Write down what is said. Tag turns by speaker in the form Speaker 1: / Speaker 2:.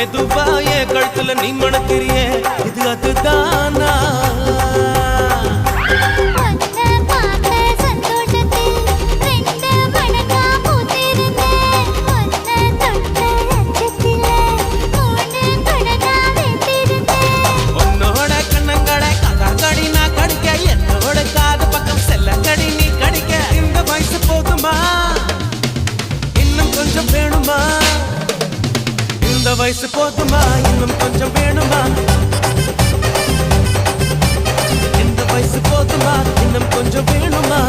Speaker 1: மெதுவா என் கழுத்துல நீ மணக்கிறியே இது அதுதானா இந்த வயசு போதுமா இன்னும் கொஞ்சம் வேணுமா இந்த வயசு போதுமா இன்னும் கொஞ்சம் வேணுமா